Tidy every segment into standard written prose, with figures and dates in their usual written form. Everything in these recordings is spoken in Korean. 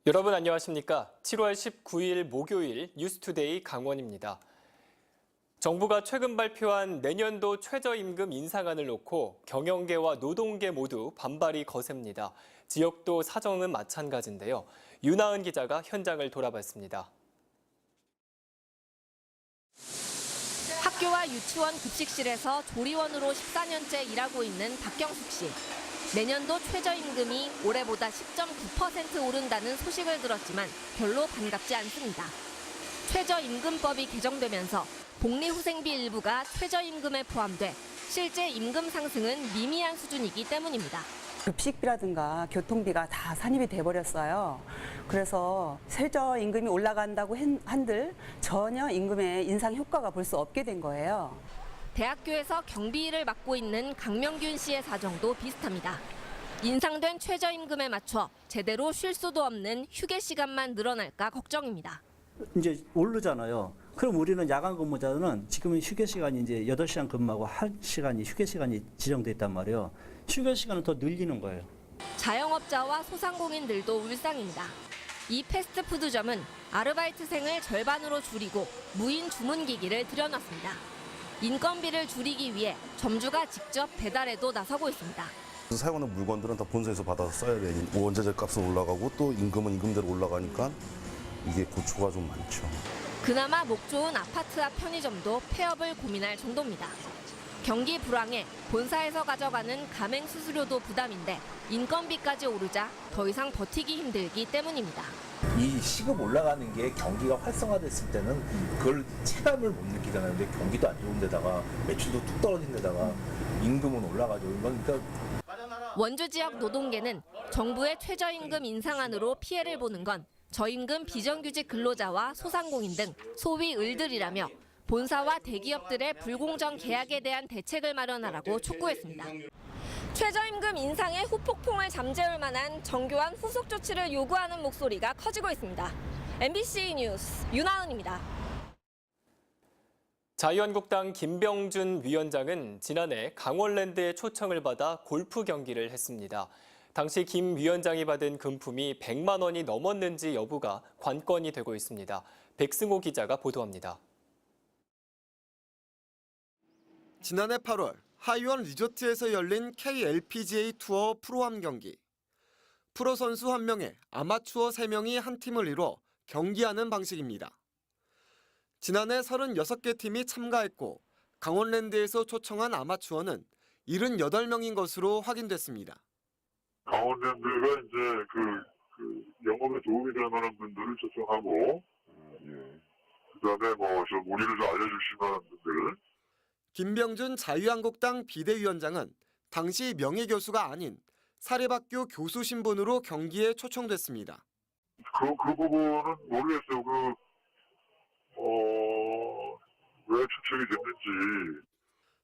여러분 안녕하십니까? 7월 19일 목요일 뉴스투데이 강원입니다. 정부가 최근 발표한 내년도 최저임금 인상안을 놓고 경영계와 노동계 모두 반발이 거셉니다. 지역도 사정은 마찬가지인데요. 윤하은 기자가 현장을 돌아봤습니다. 학교와 유치원 급식실에서 조리원으로 14년째 일하고 있는 박경숙 씨. 내년도 최저임금이 올해보다 10.9% 오른다는 소식을 들었지만 별로 반갑지 않습니다. 최저임금법이 개정되면서 복리후생비 일부가 최저임금에 포함돼 실제 임금 상승은 미미한 수준이기 때문입니다. 급식비라든가 교통비가 다 산입이 돼버렸어요. 그래서 최저임금이 올라간다고 한들 전혀 임금의 인상 효과가 볼 수 없게 된 거예요. 대학교에서 경비 일을 맡고 있는 강명균 씨의 사정도 비슷합니다. 인상된 최저임금에 맞춰 제대로 쉴 수도 없는 휴게 시간만 늘어날까 걱정입니다. 이제 오르잖아요. 그럼 우리는 야간 근무자는 지금은 휴게 시간이 이제 8시간 근무하고 1시간이 휴게 시간이 지정돼 있단 말이에요. 휴게 시간은 더 늘리는 거예요. 자영업자와 소상공인들도 울상입니다. 이 패스트푸드점은 아르바이트생을 절반으로 줄이고 무인 주문기기를 들여놨습니다. 인건비를 줄이기 위해 점주가 직접 배달에도 나서고 있습니다. 사용하는 물건들은 다 본사에서 받아서 써야 돼. 원자재 값은 올라가고 또 임금은 임금대로 올라가니까 이게 고초가 좀 많죠. 그나마 목 좋은 아파트 앞 편의점도 폐업을 고민할 정도입니다. 경기 불황에 본사에서 가져가는 가맹 수수료도 부담인데 인건비까지 오르자 더 이상 버티기 힘들기 때문입니다. 이 시급 올라가는 게 경기가 활성화됐을 때는 그걸 체감을 못 느끼잖아요. 근데 경기도 안 좋은 데다가 매출도 뚝 떨어진 데다가 임금은 올라가죠. 그러니까 원주 지역 노동계는 정부의 최저임금 인상안으로 피해를 보는 건 저임금 비정규직 근로자와 소상공인 등 소위 을들이라며 본사와 대기업들의 불공정 계약에 대한 대책을 마련하라고 촉구했습니다. 최저임금 인상의 후폭풍을 잠재울 만한 정교한 후속 조치를 요구하는 목소리가 커지고 있습니다. MBC 뉴스 윤하은입니다. 자유한국당 김병준 위원장은 지난해 강원랜드의 초청을 받아 골프 경기를 했습니다. 당시 김 위원장이 받은 금품이 100만 원이 넘었는지 여부가 관건이 되고 있습니다. 백승호 기자가 보도합니다. 지난해 8월 하이원 리조트에서 열린 KLPGA 투어 프로암 경기. 프로 선수 1명에 아마추어 3명이 한 팀을 이뤄 경기하는 방식입니다. 지난해 36개 팀이 참가했고 강원랜드에서 초청한 아마추어는 78명인 것으로 확인됐습니다. 강원랜드가 이제 영업에 도움이 될 만한 분들을 초청하고, 그다음에 좀 우리를 좀 알려주실 만한 분들. 김병준 자유한국당 비대위원장은 당시 명예교수가 아닌 사립학교 교수 신분으로 경기에 초청됐습니다. 그 부분은 모르겠어요. 왜 초청이 됐는지.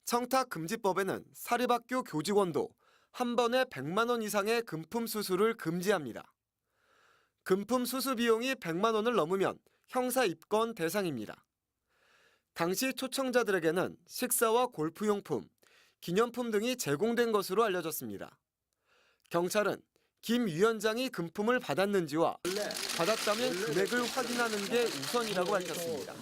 청탁금지법에는 사립학교 교직원도 한 번에 100만 원 이상의 금품 수수를 금지합니다. 금품 수수 비용이 100만 원을 넘으면 형사 입건 대상입니다. 당시 초청자들에게는 식사와 골프용품, 기념품 등이 제공된 것으로 알려졌습니다. 경찰은 김 위원장이 금품을 받았는지와 받았다면 금액을 확인하는 게 우선이라고 밝혔습니다.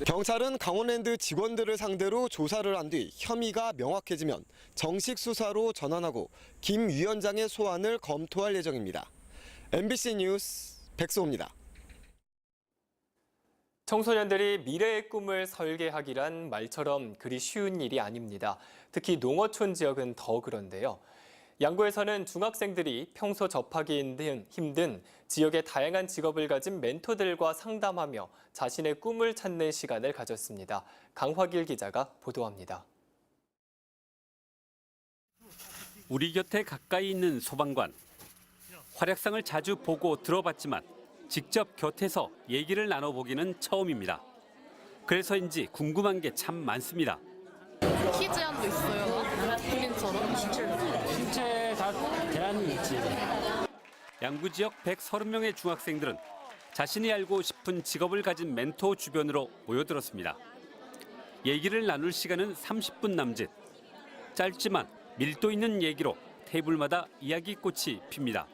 경찰은 강원랜드 직원들을 상대로 조사를 한 뒤 혐의가 명확해지면 정식 수사로 전환하고 김 위원장의 소환을 검토할 예정입니다. MBC 뉴스 백소호입니다. 청소년들이 미래의 꿈을 설계하기란 말처럼 그리 쉬운 일이 아닙니다. 특히 농어촌 지역은 더 그런데요. 양구에서는 중학생들이 평소 접하기 힘든 지역의 다양한 직업을 가진 멘토들과 상담하며 자신의 꿈을 찾는 시간을 가졌습니다. 강화길 기자가 보도합니다. 우리 곁에 가까이 있는 소방관. 활약상을 자주 보고 들어봤지만 직접 곁에서 얘기를 나눠보기는 처음입니다. 그래서인지 궁금한 게 참 많습니다. 키 제한도 있어요. 군인처럼 실제 다 대안이 있지. 양구 지역 130명의 중학생들은 자신이 알고 싶은 직업을 가진 멘토 주변으로 모여들었습니다. 얘기를 나눌 시간은 30분 남짓. 짧지만 밀도 있는 얘기로 테이블마다 이야기꽃이 핍니다.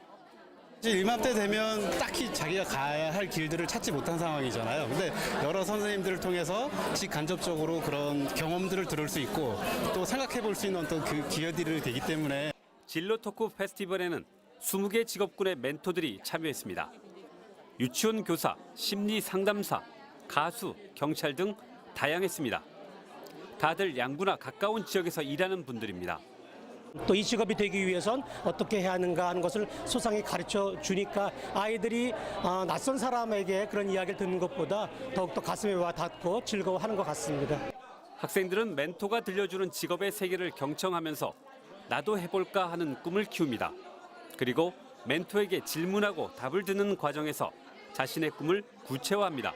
일맘때 되면 딱히 자기가 가야 할 길들을 찾지 못한 상황이잖아요. 근데 여러 선생님들을 통해서 직간접적으로 그런 경험들을 들을 수 있고 또 생각해 볼 수 있는 어떤 그 기회들이 되기 때문에 진로 토크 페스티벌에는 20개 직업군의 멘토들이 참여했습니다. 유치원 교사, 심리 상담사, 가수, 경찰 등 다양했습니다. 다들 양구나 가까운 지역에서 일하는 분들입니다. 또 이 직업이 되기 위해선 어떻게 해야 하는가 하는 것을 소상히 가르쳐 주니까 아이들이 낯선 사람에게 그런 이야기를 듣는 것보다 더욱더 가슴에 와 닿고 즐거워하는 것 같습니다. 학생들은 멘토가 들려주는 직업의 세계를 경청하면서 나도 해볼까 하는 꿈을 키웁니다. 그리고 멘토에게 질문하고 답을 듣는 과정에서 자신의 꿈을 구체화합니다.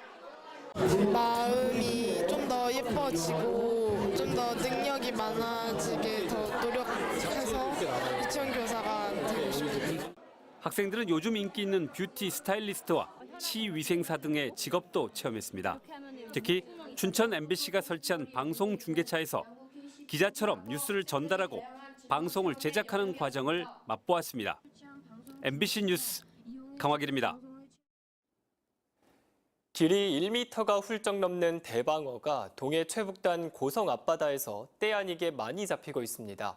마음이 좀 더 예뻐지고 좀 더 능력이 많아지게 더 노력해서 유치원 교사가 되고 싶어요. 학생들은 요즘 인기 있는 뷰티 스타일리스트와 치위생사 등의 직업도 체험했습니다. 특히 춘천 MBC가 설치한 방송 중계차에서 기자처럼 뉴스를 전달하고 방송을 제작하는 과정을 맛보았습니다. MBC 뉴스 강화길입니다. 길이 1m가 훌쩍 넘는 대방어가 동해 최북단 고성 앞바다에서 때 아니게 많이 잡히고 있습니다.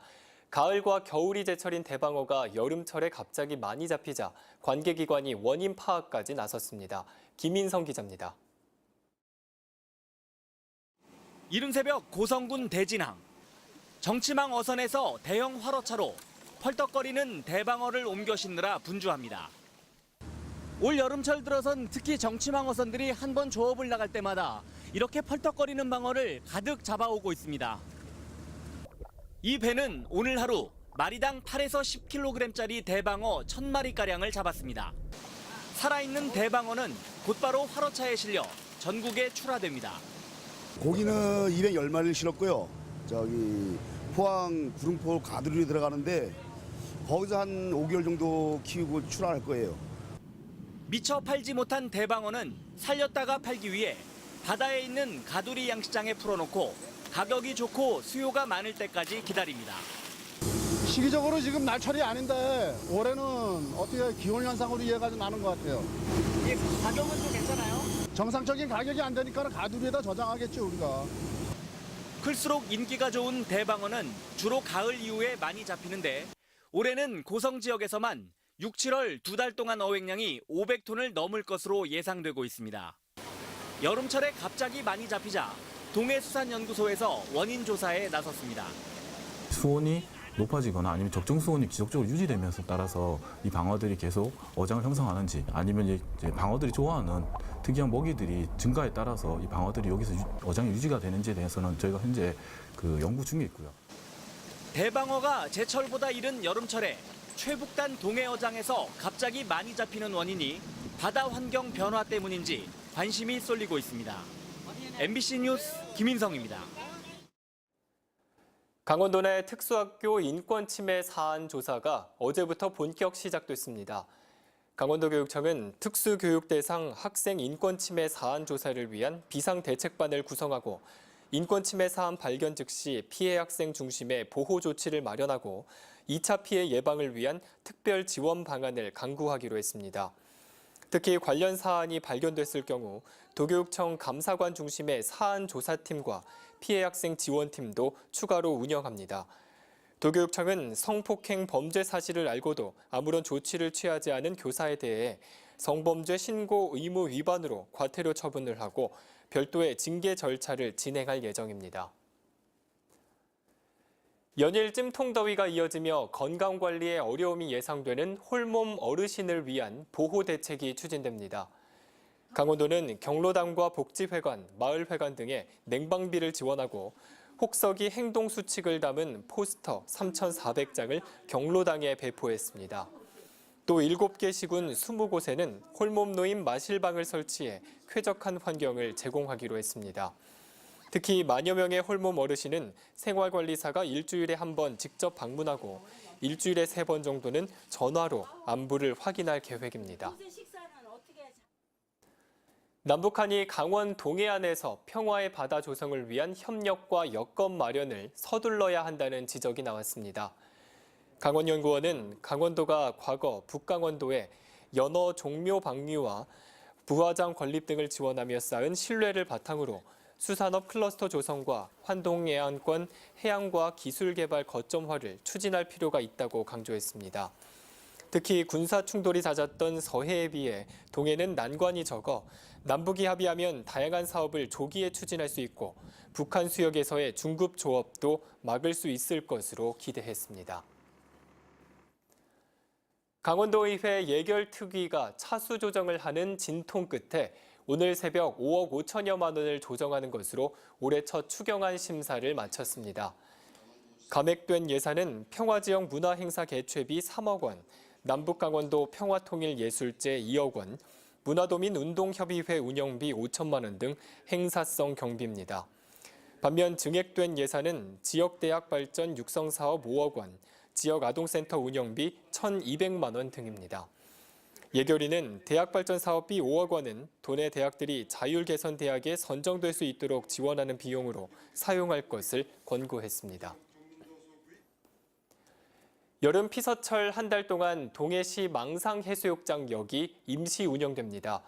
가을과 겨울이 제철인 대방어가 여름철에 갑자기 많이 잡히자 관계기관이 원인 파악까지 나섰습니다. 김인성 기자입니다. 이른 새벽 고성군 대진항. 정치망 어선에서 대형 화로차로 펄떡거리는 대방어를 옮겨 싣느라 분주합니다. 올 여름철 들어선 특히 정치망 어선들이 한 번 조업을 나갈 때마다 이렇게 펄떡거리는 방어를 가득 잡아오고 있습니다. 이 배는 오늘 하루 마리당 8에서 10kg짜리 대방어 1000마리가량을 잡았습니다. 살아있는 대방어는 곧바로 화로차에 실려 전국에 출하됩니다. 고기는 210마리를 실었고요. 포항 구릉포 가두리로 들어가는데 거기서 한 5개월 정도 키우고 출하할 거예요. 미처 팔지 못한 대방어는 살렸다가 팔기 위해 바다에 있는 가두리 양식장에 풀어놓고 가격이 좋고 수요가 많을 때까지 기다립니다. 시기적으로 지금 날철이 아닌데 올해는 어떻게 기온 현상으로 이해가 좀 나는 것 같아요. 가격은 좀 괜찮아요? 정상적인 가격이 안 되니까 가두리에다 저장하겠죠, 우리가. 클수록 인기가 좋은 대방어는 주로 가을 이후에 많이 잡히는데 올해는 고성 지역에서만 6, 7월 2달 동안 어획량이 500톤을 넘을 것으로 예상되고 있습니다. 여름철에 갑자기 많이 잡히자 동해수산연구소에서 원인 조사에 나섰습니다. 수온이 높아지거나 아니면 적정 수온이 지속적으로 유지되면서 따라서 이 방어들이 계속 어장을 형성하는지 아니면 이제 방어들이 좋아하는 특이한 먹이들이 증가에 따라서 이 방어들이 여기서 어장이 유지가 되는지에 대해서는 저희가 현재 연구 중에 있고요. 대방어가 제철보다 이른 여름철에 최북단 동해 어장에서 갑자기 많이 잡히는 원인이 바다 환경 변화 때문인지 관심이 쏠리고 있습니다. MBC 뉴스 김인성입니다. 강원도 내 특수학교 인권침해 사안 조사가 어제부터 본격 시작됐습니다. 강원도교육청은 특수교육 대상 학생 인권침해 사안 조사를 위한 비상대책반을 구성하고 인권침해 사안 발견 즉시 피해 학생 중심의 보호 조치를 마련하고 2차 피해 예방을 위한 특별 지원 방안을 강구하기로 했습니다. 특히 관련 사안이 발견됐을 경우 도교육청 감사관 중심의 사안 조사팀과 피해 학생 지원팀도 추가로 운영합니다. 도교육청은 성폭행 범죄 사실을 알고도 아무런 조치를 취하지 않은 교사에 대해 성범죄 신고 의무 위반으로 과태료 처분을 하고 별도의 징계 절차를 진행할 예정입니다. 연일 찜통더위가 이어지며 건강관리에 어려움이 예상되는 홀몸 어르신을 위한 보호 대책이 추진됩니다. 강원도는 경로당과 복지회관, 마을회관 등에 냉방비를 지원하고 혹서기 행동수칙을 담은 포스터 3,400장을 경로당에 배포했습니다. 또 7개 시군 20곳에는 홀몸 노인 마실방을 설치해 쾌적한 환경을 제공하기로 했습니다. 특히 만여 명의 홀몸 어르신은 생활관리사가 일주일에 한 번 직접 방문하고 일주일에 3번 정도는 전화로 안부를 확인할 계획입니다. 남북한이 강원 동해안에서 평화의 바다 조성을 위한 협력과 여건 마련을 서둘러야 한다는 지적이 나왔습니다. 강원연구원은 강원도가 과거 북강원도에 연어 종묘 방류와 부화장 건립 등을 지원하며 쌓은 신뢰를 바탕으로 수산업 클러스터 조성과 환동해안권 해양과 기술개발 거점화를 추진할 필요가 있다고 강조했습니다. 특히 군사 충돌이 잦았던 서해에 비해 동해는 난관이 적어 남북이 합의하면 다양한 사업을 조기에 추진할 수 있고 북한 수역에서의 중급 조업도 막을 수 있을 것으로 기대했습니다. 강원도의회 예결특위가 차수 조정을 하는 진통 끝에 오늘 새벽 5억 5천여만 원을 조정하는 것으로 올해 첫 추경안 심사를 마쳤습니다. 감액된 예산은 평화지역 문화행사 개최비 3억 원, 남북강원도 평화통일예술제 2억 원, 문화도민 운동협의회 운영비 5천만 원 등 행사성 경비입니다. 반면 증액된 예산은 지역대학 발전 육성사업 5억 원, 지역아동센터 운영비 1,200만 원 등입니다. 예결위는 대학발전 사업비 5억 원은 도내 대학들이 자율개선대학에 선정될 수 있도록 지원하는 비용으로 사용할 것을 권고했습니다. 여름 피서철 한 달 동안 동해시 망상해수욕장역이 임시 운영됩니다.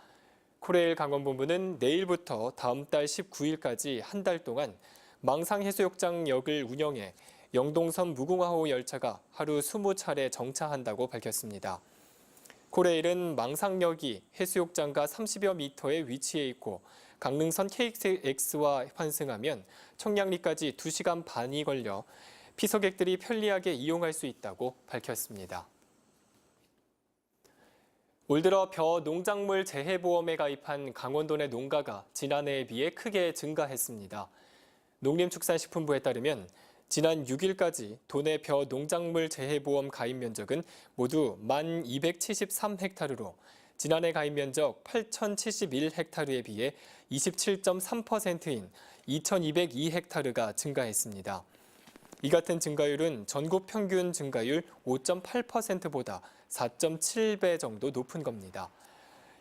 코레일 강원본부는 내일부터 다음 달 19일까지 한 달 동안 망상해수욕장역을 운영해 영동선 무궁화호 열차가 하루 20차례 정차한다고 밝혔습니다. 코레일은 망상역이 해수욕장과 30여 미터에 위치해 있고 강릉선 KX와 환승하면 청량리까지 2시간 반이 걸려 피서객들이 편리하게 이용할 수 있다고 밝혔습니다. 올 들어 벼 농작물 재해보험에 가입한 강원도 내 농가가 지난해에 비해 크게 증가했습니다. 농림축산식품부에 따르면 지난 6일까지 도내 벼 농작물 재해보험 가입 면적은 모두 1,273헥타르로 지난해 가입 면적 8,071헥타르에 비해 27.3%인 2,202헥타르가 증가했습니다. 이 같은 증가율은 전국 평균 증가율 5.8%보다 4.7배 정도 높은 겁니다.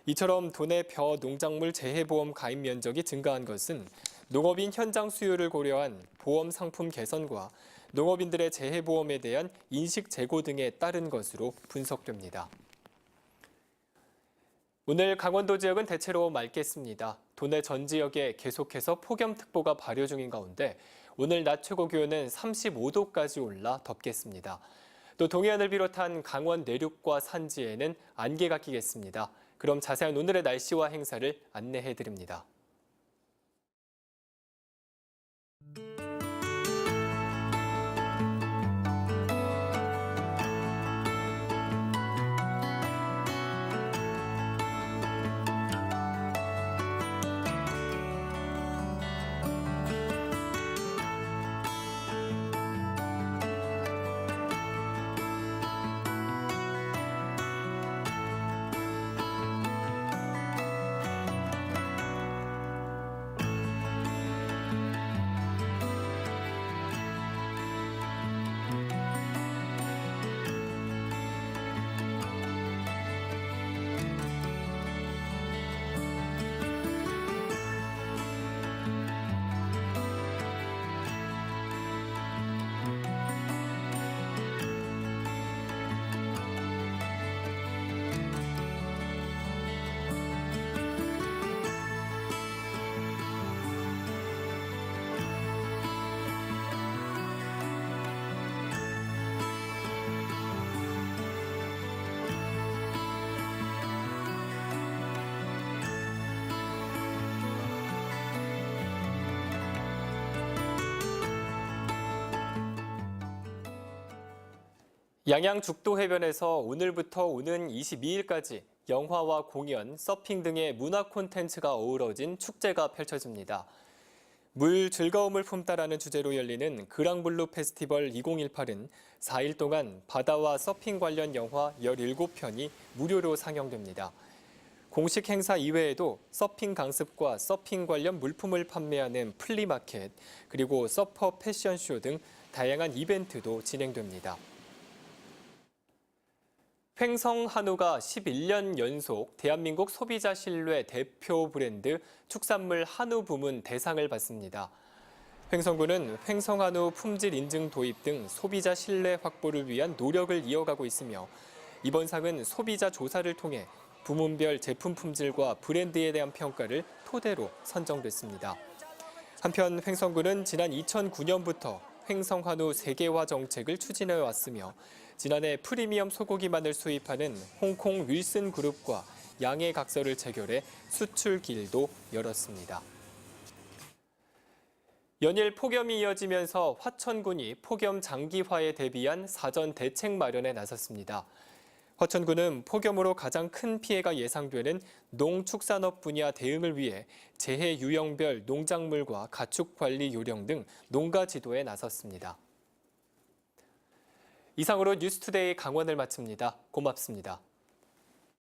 이처럼 도내 벼 농작물 재해보험 가입 면적이 증가한 것은 농업인 현장 수요를 고려한 보험 상품 개선과 농업인들의 재해보험에 대한 인식 제고 등에 따른 것으로 분석됩니다. 오늘 강원도 지역은 대체로 맑겠습니다. 도내 전 지역에 계속해서 폭염특보가 발효 중인 가운데 오늘 낮 최고 기온은 35도까지 올라 덥겠습니다. 또 동해안을 비롯한 강원 내륙과 산지에는 안개가 끼겠습니다. 그럼 자세한 오늘의 날씨와 행사를 안내해드립니다. 양양 죽도 해변에서 오늘부터 오는 22일까지 영화와 공연, 서핑 등의 문화 콘텐츠가 어우러진 축제가 펼쳐집니다. 물 즐거움을 품다라는 주제로 열리는 그랑블루 페스티벌 2018은 4일 동안 바다와 서핑 관련 영화 17편이 무료로 상영됩니다. 공식 행사 이외에도 서핑 강습과 서핑 관련 물품을 판매하는 플리마켓, 그리고 서퍼 패션쇼 등 다양한 이벤트도 진행됩니다. 횡성 한우가 11년 연속 대한민국 소비자 신뢰 대표 브랜드 축산물 한우 부문 대상을 받습니다. 횡성군은 횡성한우 품질 인증 도입 등 소비자 신뢰 확보를 위한 노력을 이어가고 있으며 이번 상은 소비자 조사를 통해 부문별 제품 품질과 브랜드에 대한 평가를 토대로 선정됐습니다. 한편 횡성군은 지난 2009년부터 횡성한우 세계화 정책을 추진해 왔으며 지난해 프리미엄 소고기만을 수입하는 홍콩 윌슨 그룹과 양해 각서를 체결해 수출 길도 열었습니다. 연일 폭염이 이어지면서 화천군이 폭염 장기화에 대비한 사전 대책 마련에 나섰습니다. 화천군은 폭염으로 가장 큰 피해가 예상되는 농축산업 분야 대응을 위해 재해 유형별 농작물과 가축 관리 요령 등 농가 지도에 나섰습니다. 이상으로 뉴스투데이 강원을 마칩니다. 고맙습니다.